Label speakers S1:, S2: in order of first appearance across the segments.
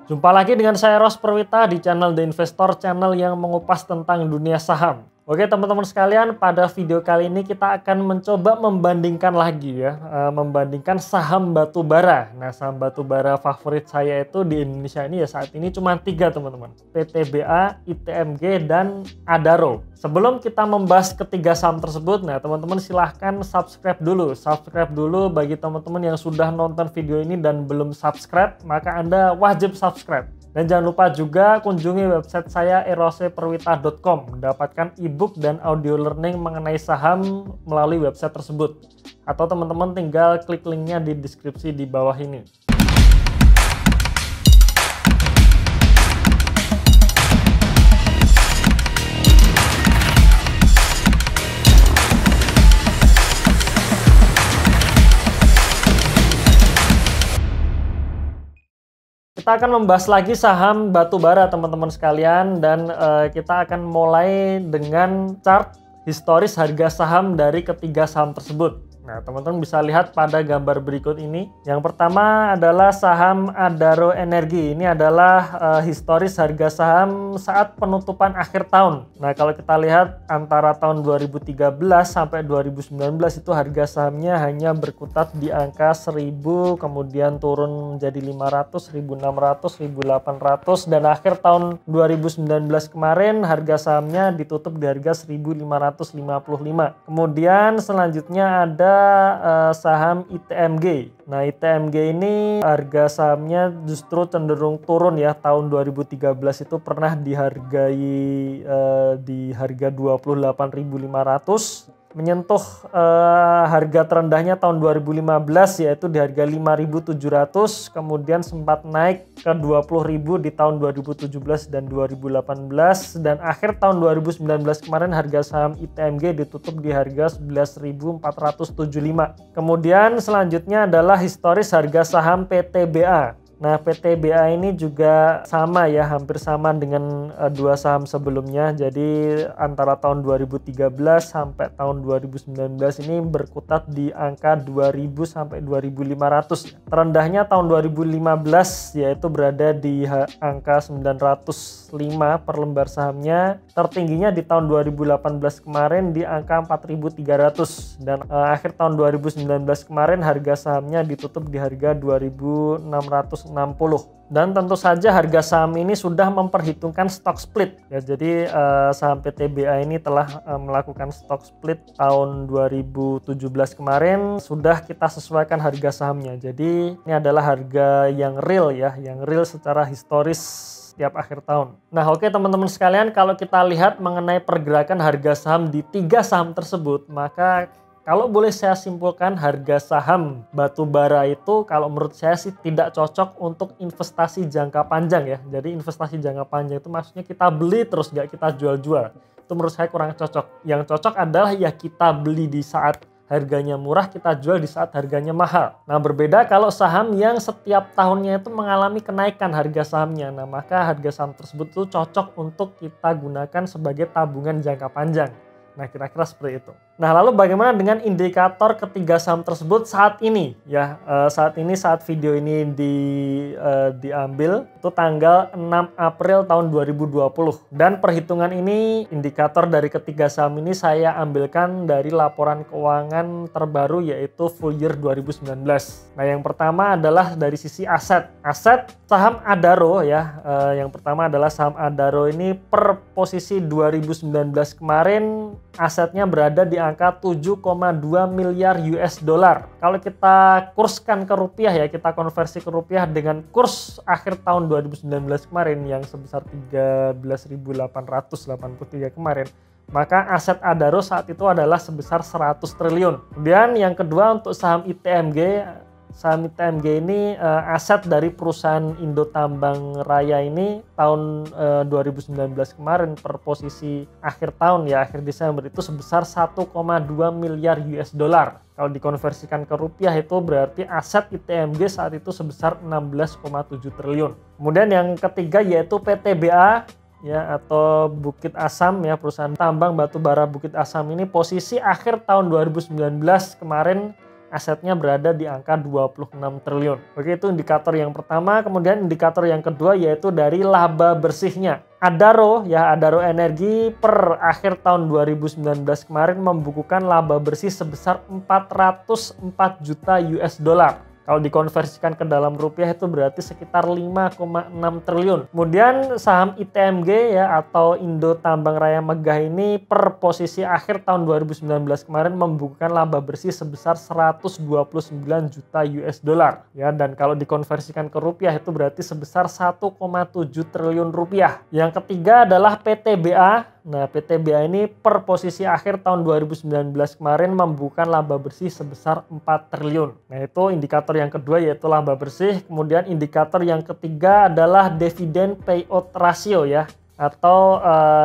S1: Jumpa lagi dengan saya Ros Perwita di channel The Investor, channel yang mengupas tentang dunia saham. Oke teman-teman sekalian, pada video kali ini kita akan mencoba membandingkan lagi ya, membandingkan saham batubara. Nah, saham batubara favorit saya itu di Indonesia ini ya saat ini cuma 3 teman-teman. PTBA, ITMG, dan Adaro. Sebelum kita membahas ketiga saham tersebut, nah teman-teman silahkan subscribe dulu. Subscribe dulu bagi teman-teman yang sudah nonton video ini dan belum subscribe, maka Anda wajib subscribe. Dan jangan lupa juga kunjungi website saya eroseperwita.com, mendapatkan ebook dan audio learning mengenai saham melalui website tersebut. Atau teman-teman tinggal klik linknya di deskripsi di bawah ini. Kita akan membahas lagi saham batubara teman-teman sekalian, dan kita akan mulai dengan chart historis harga saham dari ketiga saham tersebut. Nah, teman-teman bisa lihat pada gambar berikut ini. Yang pertama adalah saham Adaro Energi. Ini adalah historis harga saham saat penutupan akhir tahun. Nah, kalau kita lihat antara tahun 2013 sampai 2019 itu harga sahamnya hanya berkutat di angka 1000, kemudian turun menjadi 500, 1600, 1800, dan akhir tahun 2019 kemarin harga sahamnya ditutup di harga 1555. Kemudian selanjutnya ada saham ITMG. Nah, ITMG ini harga sahamnya justru cenderung turun ya. Tahun 2013 itu pernah dihargai di harga 28.500, menyentuh harga terendahnya tahun 2015 yaitu di harga 5.700, kemudian sempat naik ke 20.000 di tahun 2017 dan 2018, dan akhir tahun 2019 kemarin harga saham ITMG ditutup di harga 11.475. Kemudian selanjutnya adalah historis harga saham PTBA. Nah, PTBA ini juga sama ya, hampir sama dengan dua saham sebelumnya. Jadi antara tahun 2013 sampai tahun 2019 ini berkutat di angka 2000 sampai 2500. Terendahnya tahun 2015 yaitu berada di angka 905 per lembar sahamnya. Tertingginya di tahun 2018 kemarin di angka 4300, dan akhir tahun 2019 kemarin harga sahamnya ditutup di harga 2660. Dan tentu saja harga saham ini sudah memperhitungkan stock split ya. Jadi saham PTBA ini telah melakukan stock split tahun 2017 kemarin, sudah kita sesuaikan harga sahamnya. Jadi ini adalah harga yang real ya, yang real secara historis tiap akhir tahun. Nah, oke teman-teman sekalian, kalau kita lihat mengenai pergerakan harga saham di tiga saham tersebut, maka kalau boleh saya simpulkan, harga saham batubara itu kalau menurut saya sih tidak cocok untuk investasi jangka panjang ya. Jadi investasi jangka panjang itu maksudnya kita beli terus nggak kita jual-jual. Itu menurut saya kurang cocok. Yang cocok adalah ya kita beli di saat harganya murah, kita jual di saat harganya mahal. Nah, berbeda kalau saham yang setiap tahunnya itu mengalami kenaikan harga sahamnya. Nah, maka harga saham tersebut tuh cocok untuk kita gunakan sebagai tabungan jangka panjang. Nah, kira-kira seperti itu. Nah, lalu bagaimana dengan indikator ketiga saham tersebut saat ini? Ya, saat video ini diambil itu tanggal 6 April tahun 2020. Dan perhitungan ini, indikator dari ketiga saham ini saya ambilkan dari laporan keuangan terbaru yaitu full year 2019. Nah, yang pertama adalah dari sisi aset. Aset saham Adaro ya. Yang pertama adalah saham Adaro ini per posisi 2019 kemarin asetnya berada di angka 7,2 miliar US dollar. Kalau kita kurskan ke rupiah ya, kita konversi ke rupiah dengan kurs akhir tahun 2019 kemarin yang sebesar 13.883 kemarin, maka aset Adaro saat itu adalah sebesar 100 triliun. Kemudian yang kedua untuk saham ITMG. Saham ITMG ini aset dari perusahaan Indo Tambang Raya ini tahun 2019 kemarin per posisi akhir tahun ya, akhir Desember itu sebesar 1,2 miliar US dollar. Kalau dikonversikan ke rupiah itu berarti aset ITMG saat itu sebesar 16,7 triliun. Kemudian yang ketiga yaitu PTBA ya, atau Bukit Asam ya, perusahaan tambang batubara Bukit Asam ini posisi akhir tahun 2019 kemarin asetnya berada di angka 26 triliun. Oke, itu indikator yang pertama. Kemudian indikator yang kedua yaitu dari laba bersihnya. Adaro Energi per akhir tahun 2019 kemarin membukukan laba bersih sebesar 404 juta US dollar. Kalau dikonversikan ke dalam rupiah itu berarti sekitar 5,6 triliun. Kemudian saham ITMG ya atau Indo Tambang Raya Megah ini per posisi akhir tahun 2019 kemarin membukukan laba bersih sebesar 129 juta US dollar ya, dan kalau dikonversikan ke rupiah itu berarti sebesar 1,7 triliun rupiah. Yang ketiga adalah PTBA. Nah, PTBA ini per posisi akhir tahun 2019 kemarin membukukan laba bersih sebesar 4 triliun. Nah, itu indikator yang kedua yaitu laba bersih. Kemudian indikator yang ketiga adalah dividen payout ratio ya, atau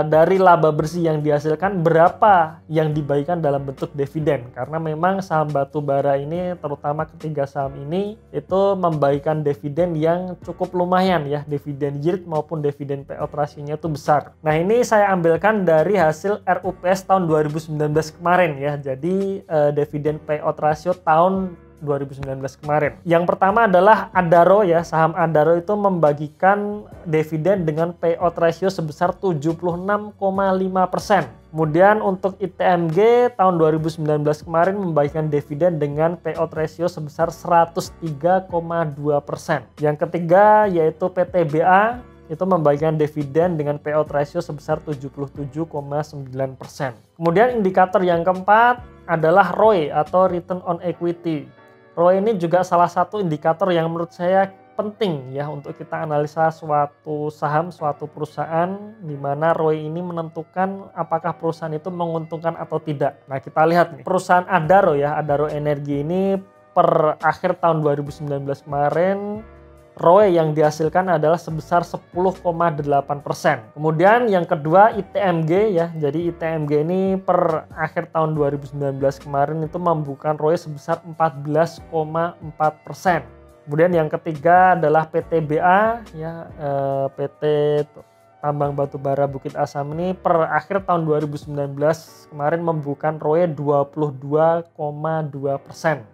S1: dari laba bersih yang dihasilkan berapa yang dibagikan dalam bentuk dividen. Karena memang saham batubara ini, terutama ketiga saham ini, itu membagikan dividen yang cukup lumayan ya, dividen yield maupun dividen payout ratio-nya itu besar. Nah, ini saya ambilkan dari hasil RUPS tahun 2019 kemarin ya. Jadi dividen payout ratio tahun 2019 kemarin. Yang pertama adalah Adaro ya, saham Adaro itu membagikan dividen dengan payout ratio sebesar 76,5%. Kemudian untuk ITMG tahun 2019 kemarin membagikan dividen dengan payout ratio sebesar 103,2%. Yang ketiga yaitu PTBA itu membagikan dividen dengan payout ratio sebesar 77,9%. Kemudian indikator yang keempat adalah ROE atau Return on Equity. ROE ini juga salah satu indikator yang menurut saya penting ya untuk kita analisa suatu saham, suatu perusahaan, di mana ROE ini menentukan apakah perusahaan itu menguntungkan atau tidak. Nah, kita lihat nih, perusahaan Adaro ya, Adaro Energi ini per akhir tahun 2019 kemarin ROE yang dihasilkan adalah sebesar 10,8%. Kemudian yang kedua ITMG ya. Jadi ITMG ini per akhir tahun 2019 kemarin itu membukukan ROE sebesar 14,4%. Kemudian yang ketiga adalah PTBA ya, PT Tambang Batubara Bukit Asam ini per akhir tahun 2019 kemarin membukukan ROE 22,2%.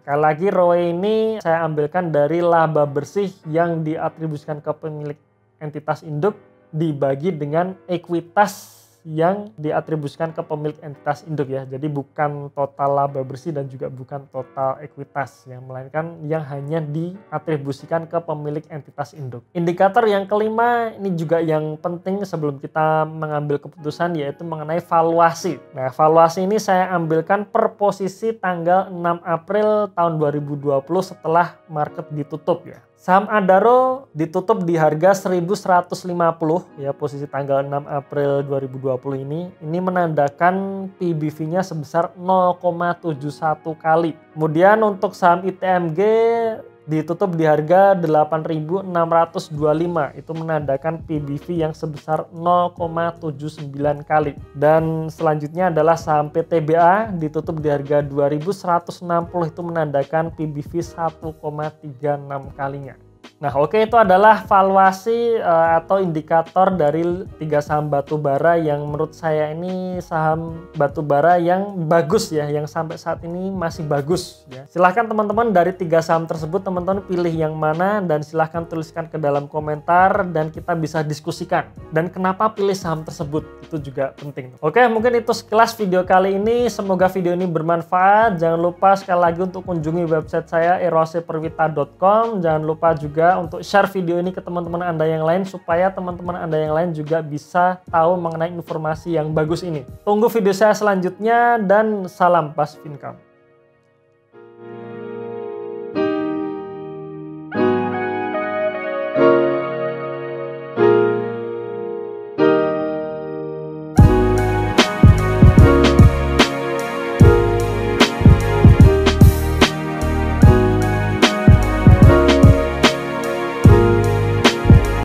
S1: Sekali lagi ROE ini saya ambilkan dari laba bersih yang diatribusikan ke pemilik entitas induk dibagi dengan ekuitas yang diatribusikan ke pemilik entitas induk ya. Jadi bukan total laba bersih dan juga bukan total ekuitas yang melainkan yang hanya diatribusikan ke pemilik entitas induk. Indikator yang kelima ini juga yang penting sebelum kita mengambil keputusan yaitu mengenai valuasi. Nah, valuasi ini saya ambilkan per posisi tanggal 6 April tahun 2020 setelah market ditutup ya. Saham Adaro ditutup di harga 1.150 ya, posisi tanggal 6 April 2020 ini. Ini menandakan PBV-nya sebesar 0,71 kali. Kemudian untuk saham ITMG ditutup di harga 8.625, itu menandakan PBV yang sebesar 0,79 kali. Dan selanjutnya adalah saham PTBA ditutup di harga 2.160, itu menandakan PBV 1,36 kalinya. Nah, oke, itu adalah valuasi atau indikator dari tiga saham batubara yang menurut saya ini saham batubara yang bagus ya, yang sampai saat ini masih bagus ya. Silahkan teman-teman dari tiga saham tersebut teman-teman pilih yang mana dan silahkan tuliskan ke dalam komentar dan kita bisa diskusikan. Dan kenapa pilih saham tersebut itu juga penting. Oke, mungkin itu sekilas video kali ini. Semoga video ini bermanfaat. Jangan lupa sekali lagi untuk kunjungi website saya eroseperwita.com. Jangan lupa juga untuk share video ini ke teman-teman Anda yang lain supaya teman-teman Anda yang lain juga bisa tahu mengenai informasi yang bagus ini. Tunggu video saya selanjutnya dan salam passive income.